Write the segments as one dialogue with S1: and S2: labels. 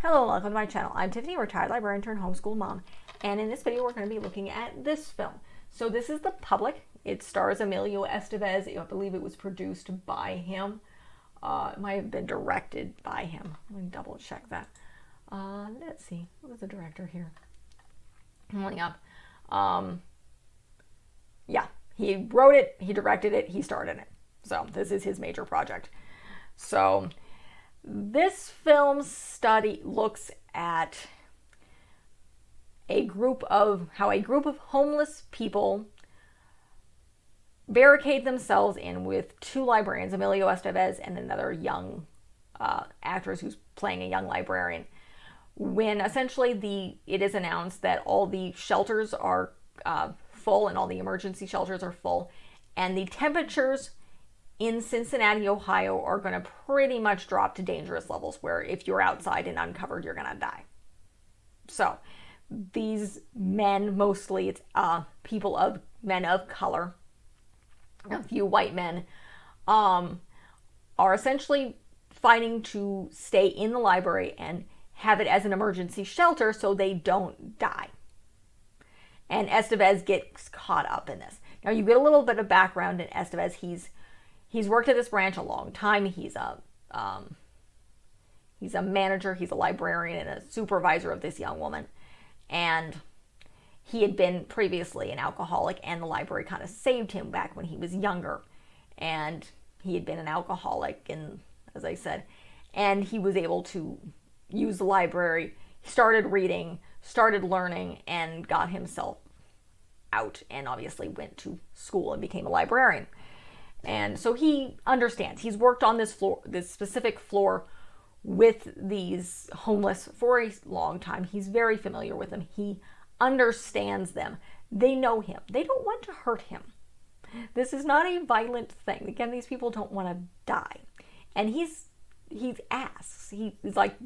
S1: Hello, welcome to my channel. I'm Tiffany, retired librarian turned homeschool mom, and in this video we're going to be looking at this film. So this is The Public. It stars Emilio Estevez. I believe it was produced by him. It might have been directed by him. Let me double check that. Let's see. What was the director here? I'm pulling up. Yeah, he wrote it, he directed it, he starred in it. So this is his major project. So this film study looks at how a group of homeless people barricade themselves in with two librarians, Emilio Estevez and another young actress who's playing a young librarian, when essentially it is announced that all the shelters are full and all the emergency shelters are full, and the temperatures in Cincinnati, Ohio are going to pretty much drop to dangerous levels where if you're outside and uncovered, you're going to die. So these men, mostly it's men of color, a few white men, are essentially fighting to stay in the library and have it as an emergency shelter so they don't die. And Estevez gets caught up in this. Now you get a little bit of background in Estevez. He's worked at this branch a long time. He's a manager, he's a librarian and a supervisor of this young woman. And he had been previously an alcoholic, and the library kind of saved him back when he was younger. And he had been an alcoholic, and as I said, and he was able to use the library, started reading, started learning, and got himself out, and obviously went to school and became a librarian. And so he understands. He's worked on this specific floor with these homeless for a long time. He's very familiar with them. He understands them. They know him. They don't want to hurt him. This is not a violent thing. Again, these people don't want to die. And he asks. He's like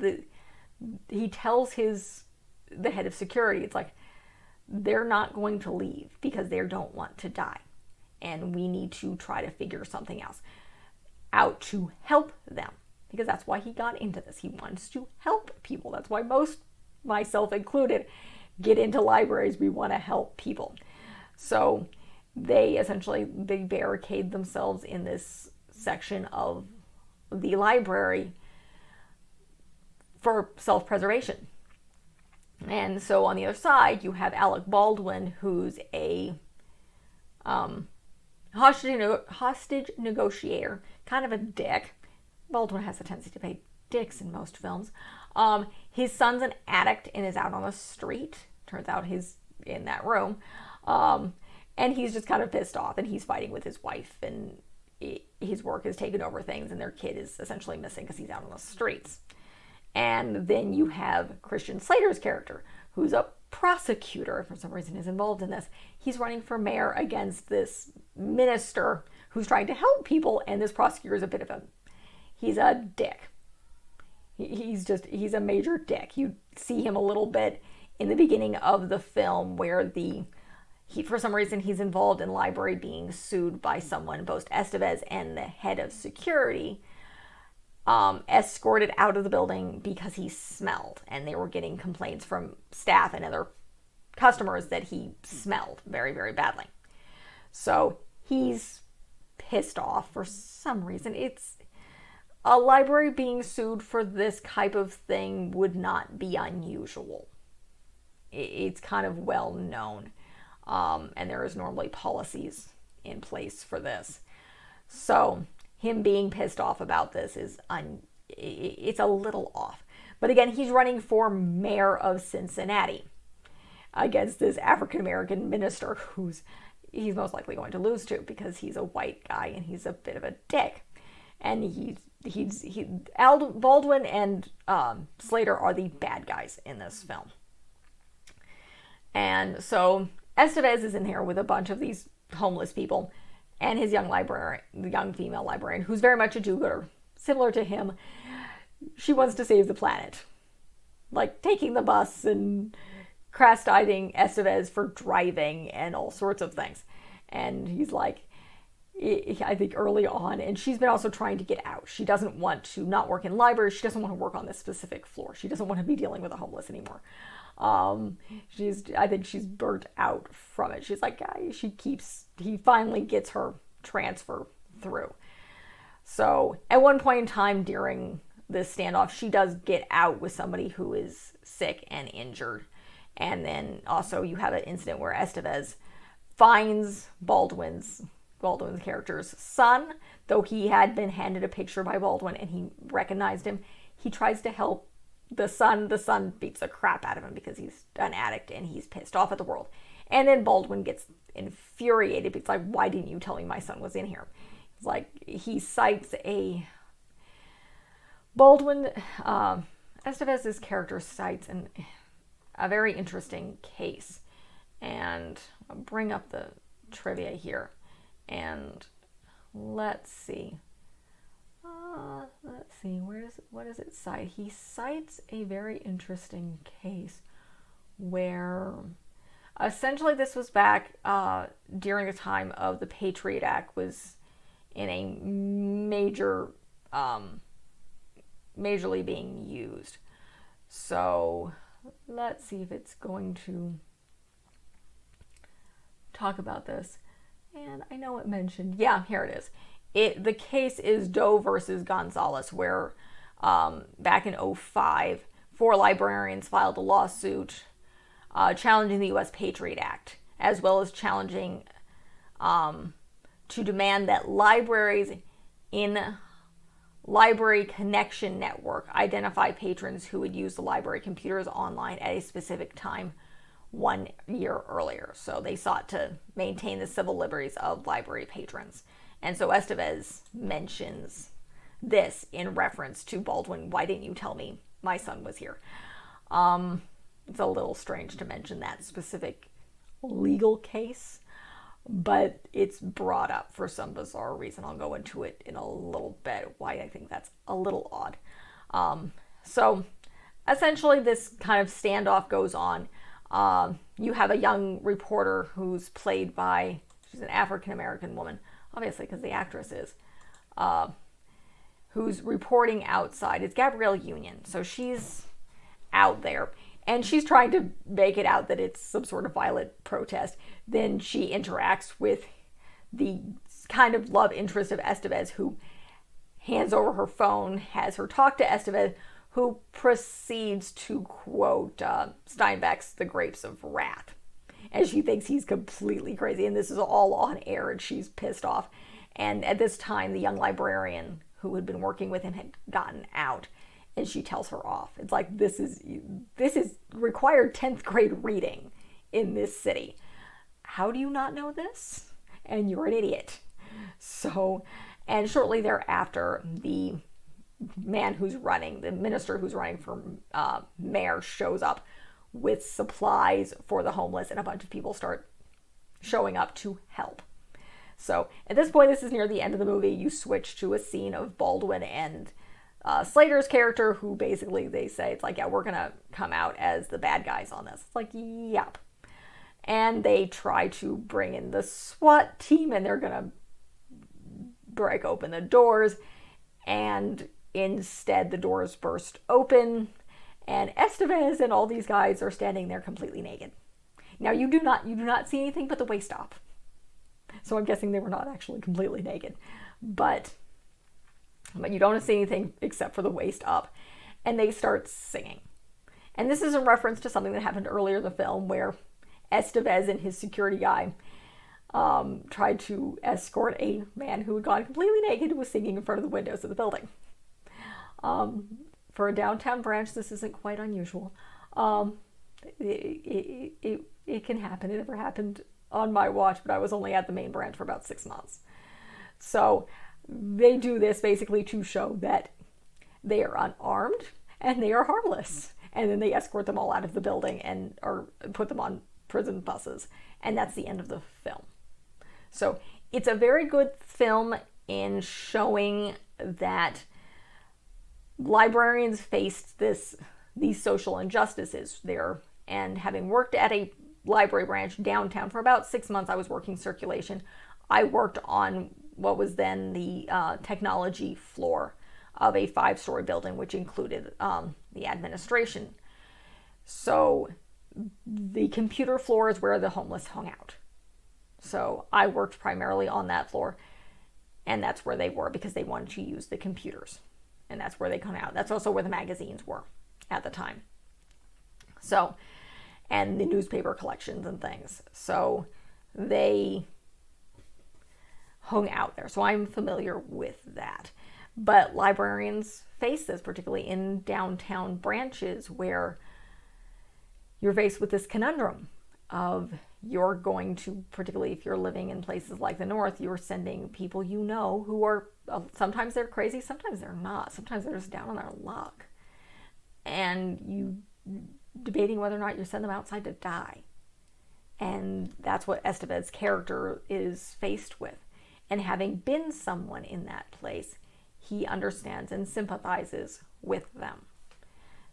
S1: he tells the head of security, it's like, they're not going to leave because they don't want to die. And we need to try to figure something else out to help them, because that's why he got into this. He wants to help people. That's why most, myself included, get into libraries. We want to help people. So they barricade themselves in this section of the library for self-preservation. And so on the other side, you have Alec Baldwin, who's a hostage negotiator, kind of a dick. Baldwin has a tendency to play dicks in most films. His son's an addict and is out on the street. Turns out he's in that room. And he's just kind of pissed off, and he's fighting with his wife, and his work has taken over things, and their kid is essentially missing because he's out on the streets. And then you have Christian Slater's character, who's a prosecutor, for some reason is involved in this. He's running for mayor against this minister who's trying to help people, and this prosecutor is he's a dick. He's a major dick. You see him a little bit in the beginning of the film where for some reason he's involved in library being sued by someone, both Estevez and the head of security, escorted out of the building because he smelled, and they were getting complaints from staff and other customers that he smelled very, very badly. So he's pissed off for some reason. It's a library being sued for this type of thing would not be unusual. It's kind of well known, and there is normally policies in place for this. So him being pissed off about this it's a little off. But again, he's running for mayor of Cincinnati against this African-American minister he's most likely going to lose to because he's a white guy and he's a bit of a dick. And Baldwin and Slater are the bad guys in this film. And so Estevez is in here with a bunch of these homeless people, and his young female librarian, who's very much a do-gooder, similar to him. She wants to save the planet, like taking the bus and chastising Estevez for driving and all sorts of things. And he's like, I think early on, and she's been also trying to get out. She doesn't want to not work in libraries. She doesn't want to work on this specific floor. She doesn't want to be dealing with the homeless anymore. I think she's burnt out from it. She's like, he finally gets her transfer through. So at one point in time during this standoff, she does get out with somebody who is sick and injured. And then also you have an incident where Estevez finds Baldwin's character's son, though he had been handed a picture by Baldwin and he recognized him. He tries to help the son. The son beats the crap out of him because he's an addict and he's pissed off at the world. And then Baldwin gets infuriated because like, why didn't you tell me my son was in here? It's like he cites Estevez's character cites a very interesting case. And I'll bring up the trivia here. And let's see. What does it cite? He cites a very interesting case where essentially this was back during the time of the Patriot Act was in a majorly being used. So let's see if it's going to talk about this. And I know it mentioned, yeah, here it is. The case is Doe versus Gonzalez, where back in 2005, 4 librarians filed a lawsuit challenging the U.S. Patriot Act, as well as challenging to demand that libraries in Library Connection Network identify patrons who would use the library computers online at a specific time 1 year earlier. So they sought to maintain the civil liberties of library patrons. And so Estevez mentions this in reference to Baldwin. Why didn't you tell me my son was here? It's a little strange to mention that specific legal case, but it's brought up for some bizarre reason. I'll go into it in a little bit, why I think that's a little odd. So essentially this kind of standoff goes on. You have a young reporter who's played by, she's an African-American woman, obviously because the actress is, who's reporting outside. It's Gabrielle Union. So she's out there and she's trying to make it out that it's some sort of violent protest. Then she interacts with the kind of love interest of Estevez, who hands over her phone, has her talk to Estevez, who proceeds to quote Steinbeck's The Grapes of Wrath. And she thinks he's completely crazy. And this is all on air and she's pissed off. And at this time, the young librarian who had been working with him had gotten out. And she tells her off. It's like, this is required 10th grade reading in this city. How do you not know this? And you're an idiot. So, and shortly thereafter, the man who's running, the minister who's running for mayor, shows up with supplies for the homeless, and a bunch of people start showing up to help. So at this point, this is near the end of the movie, you switch to a scene of Baldwin and Slater's character, who basically, they say, it's like, yeah, we're gonna come out as the bad guys on this. It's like, yep. And they try to bring in the SWAT team, and they're gonna break open the doors, and instead the doors burst open, and Estevez and all these guys are standing there completely naked. Now you do not see anything but the waist up. So I'm guessing they were not actually completely naked, but you don't see anything except for the waist up. And they start singing. And this is in reference to something that happened earlier in the film, where Estevez and his security guy tried to escort a man who had gone completely naked and was singing in front of the windows of the building. For a downtown branch, this isn't quite unusual. It can happen. It never happened on my watch, but I was only at the main branch for about 6 months. So they do this basically to show that they are unarmed and they are harmless. And then they escort them all out of the building or put them on prison buses. And that's the end of the film. So it's a very good film in showing that librarians faced these social injustices there. And having worked at a library branch downtown for about 6 months, I was working circulation. I worked on what was then the technology floor of a 5-story building, which included the administration. So the computer floor is where the homeless hung out. So I worked primarily on that floor, and that's where they were because they wanted to use the computers. And that's where they hung out. That's also where the magazines were at the time. So, and the newspaper collections and things. So they hung out there. So I'm familiar with that. But librarians face this, particularly in downtown branches where you're faced with this conundrum of you're going to, particularly if you're living in places like the North, you're sending people you know who are, sometimes they're crazy, sometimes they're not. Sometimes they're just down on their luck. And you debating whether or not you send them outside to die. And that's what Estevez's character is faced with. And having been someone in that place, he understands and sympathizes with them.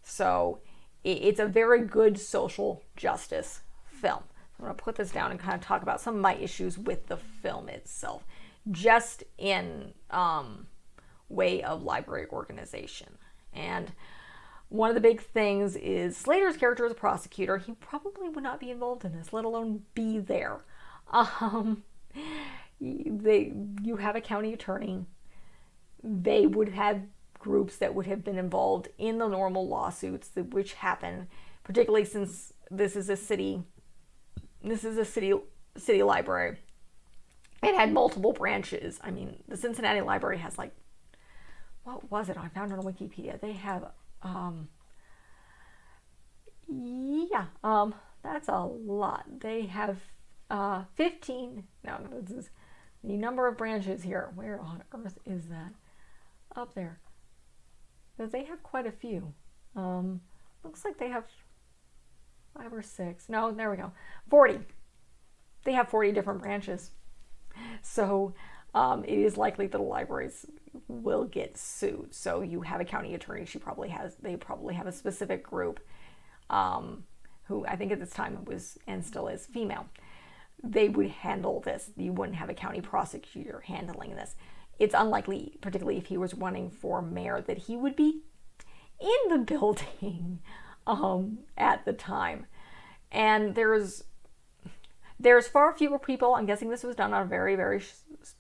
S1: So it's a very good social justice film. I'm going to put this down and kind of talk about some of my issues with the film itself, just in way of library organization. And one of the big things is Slater's character as a prosecutor. He probably would not be involved in this, let alone be there. You have a county attorney. They would have groups that would have been involved in the normal lawsuits which happen, particularly since this is a city library. It had multiple branches. I mean, the Cincinnati Library has like, what was it? I found it on Wikipedia. They have, that's a lot. They have 15, no, this is the number of branches here. Where on earth is that? Up there. Because they have quite a few. Looks like they have 5 or 6. No, there we go. 40. They have 40 different branches. So it is likely that the libraries will get sued. So you have a county attorney. They probably have a specific group who I think at this time was and still is female. They would handle this. You wouldn't have a county prosecutor handling this. It's unlikely, particularly if he was running for mayor, that he would be in the building at the time. And there's far fewer people. I'm guessing this was done on a very, very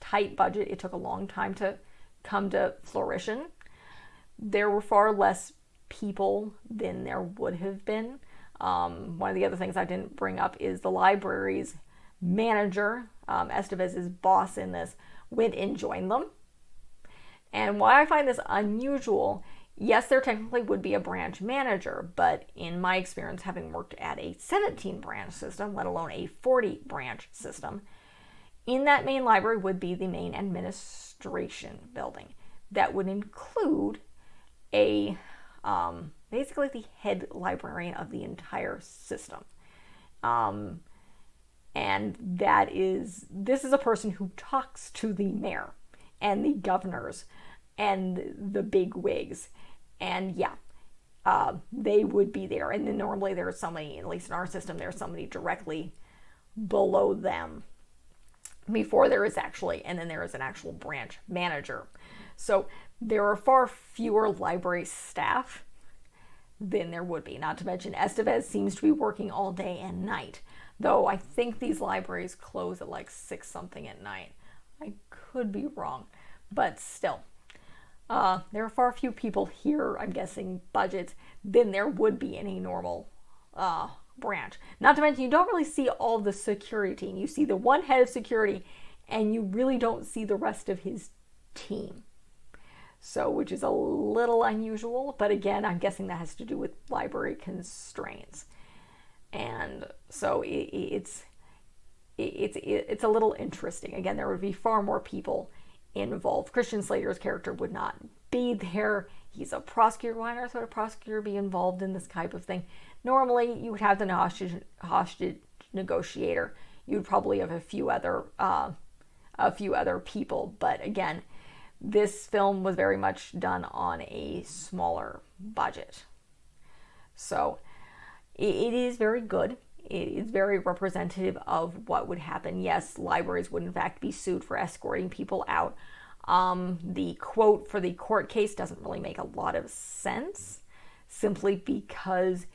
S1: tight budget. It took a long time to come to fruition. There were far less people than there would have been. One of the other things I didn't bring up is the library's manager, Estevez's boss in this, went and joined them. And why I find this unusual, yes, there technically would be a branch manager, but in my experience, having worked at a 17 branch system, let alone a 40 branch system, in that main library would be the main administration building. That would include a basically the head librarian of the entire system. And this is a person who talks to the mayor and the governors and the big wigs. And they would be there. And then normally there's somebody, at least in our system, there's somebody directly below them before there is actually, and then there is an actual branch manager. So there are far fewer library staff than there would be. Not to mention Estevez seems to be working all day and night. Though I think these libraries close at like 6 something at night. I could be wrong, but still. There are far few people here, I'm guessing, budgets, than there would be in a normal branch. Not to mention, you don't really see all the security. You see the one head of security, and you really don't see the rest of his team. So, which is a little unusual, but again, I'm guessing that has to do with library constraints. And so it's a little interesting. Again, there would be far more people involved. Christian Slater's character would not be there. He's a prosecutor. Why not would a prosecutor be involved in this type of thing? Normally, you would have the hostage negotiator. You would probably have a few other people. But again, this film was very much done on a smaller budget. So it is very good. It is very representative of what would happen. Yes, libraries would in fact be sued for escorting people out. The quote for the court case doesn't really make a lot of sense, simply because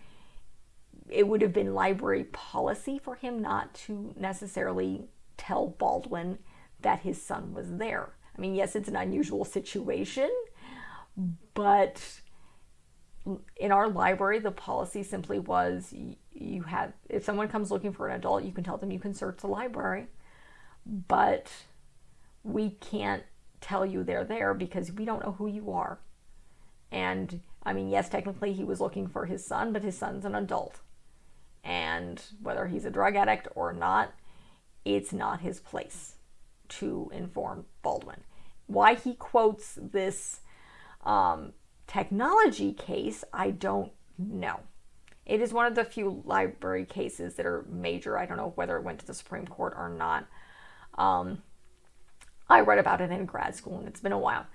S1: it would have been library policy for him not to necessarily tell Baldwin that his son was there. I mean, yes, it's an unusual situation, but in our library, the policy simply was you have, if someone comes looking for an adult, you can tell them you can search the library, but we can't tell you they're there because we don't know who you are. And I mean, yes, technically he was looking for his son, but his son's an adult. And whether he's a drug addict or not, it's not his place to inform Baldwin. Why he quotes this technology case, I don't know. It is one of the few library cases that are major. I don't know whether it went to the Supreme Court or not. I read about it in grad school, and it's been a while.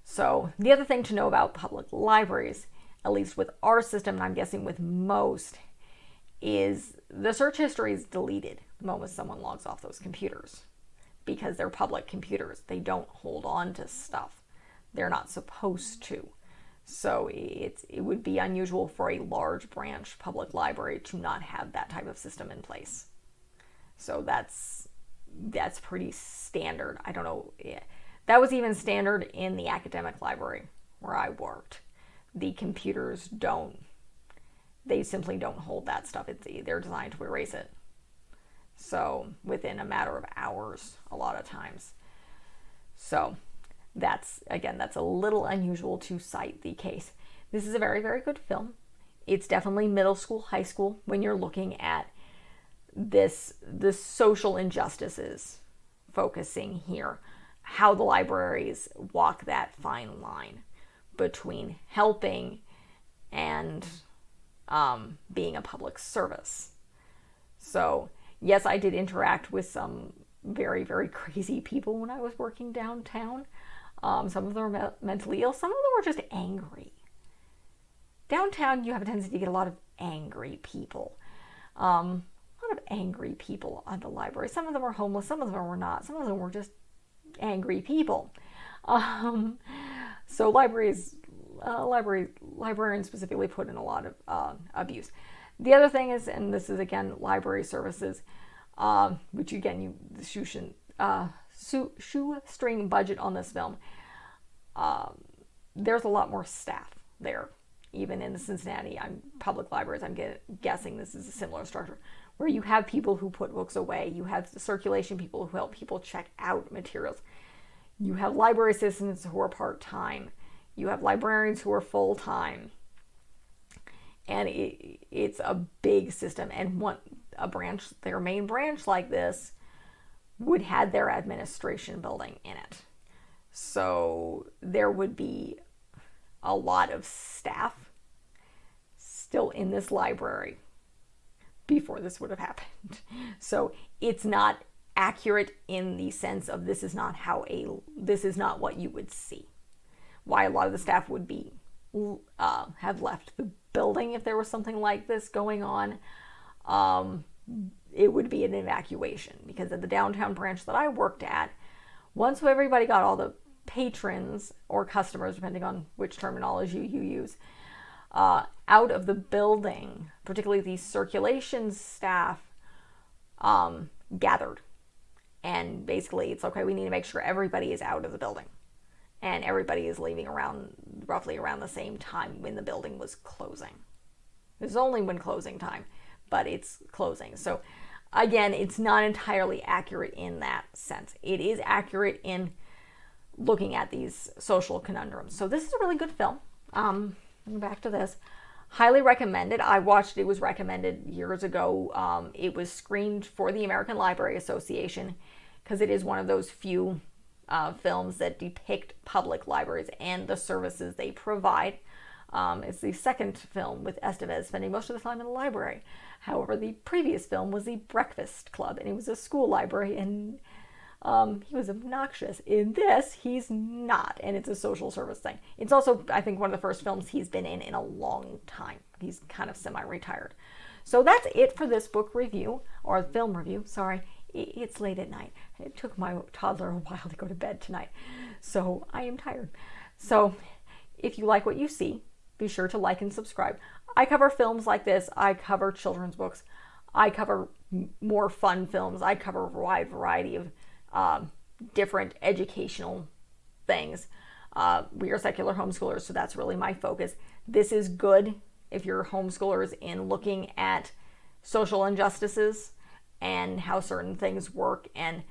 S1: So the other thing to know about public libraries, at least with our system, and I'm guessing with most, is the search history is deleted the moment someone logs off those computers, because they're public computers. They don't hold on to stuff. They're not supposed to. So it would be unusual for a large branch public library to not have that type of system in place. So that's pretty standard. I don't know. That was even standard in the academic library where I worked. The computers they simply don't hold that stuff. They're designed to erase it. So within a matter of hours, a lot of times. So that's a little unusual to cite the case. This is a very, very good film. It's definitely middle school, high school when you're looking at the social injustices focusing here, how the libraries walk that fine line between helping and being a public service. So yes, I did interact with some very, very crazy people when I was working downtown. Some of them were mentally ill. Some of them were just angry. Downtown, you have a tendency to get a lot of angry people. A lot of angry people on the library. Some of them were homeless. Some of them were not. Some of them were just angry people. So librarians specifically put in a lot of abuse. The other thing is, and this is again library services, which again shoestring budget on this film. There's a lot more staff there, even in the Cincinnati public libraries. I'm guessing this is a similar structure, where you have people who put books away, you have the circulation people who help people check out materials, you have library assistants who are part-time, you have librarians who are full-time, and it's a big system. And their main branch like this would have their administration building in it. So there would be a lot of staff still in this library before this would have happened. So it's not accurate in the sense of this is not what you would see. Why a lot of the staff would be have left the building if there was something like this going on. It would be an evacuation, because at the downtown branch that I worked at, once everybody got all the patrons or customers, depending on which terminology you use, out of the building, particularly the circulation staff, gathered. And basically it's okay, we need to make sure everybody is out of the building. And everybody is leaving roughly around the same time when the building was closing. It's only when closing time, but it's closing. So again, it's not entirely accurate in that sense. It is accurate in looking at these social conundrums. So this is a really good film. Back to this. Highly recommended. I watched it was recommended years ago. It was screened for the American Library Association because it is one of those few films that depict public libraries and the services they provide. It's the second film with Estevez spending most of the time in the library. However, the previous film was The Breakfast Club, and it was a school library, and he was obnoxious. In this, he's not, and it's a social service thing. It's also, I think, one of the first films he's been in a long time. He's kind of semi-retired. So that's it for this book review, or film review, sorry. It's late at night. It took my toddler a while to go to bed tonight, so I am tired. So if you like what you see, be sure to like and subscribe. I cover films like this. I cover children's books. I cover more fun films. I cover a wide variety of different educational things. We are secular homeschoolers, so that's really my focus. This is good if you're homeschoolers in looking at social injustices and how certain things work, and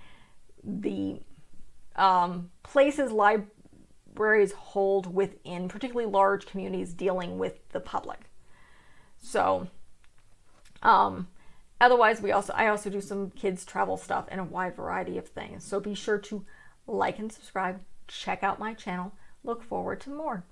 S1: the places libraries hold within particularly large communities dealing with the public. So otherwise, I also do some kids travel stuff and a wide variety of things. So be sure to like and subscribe, check out my channel, look forward to more.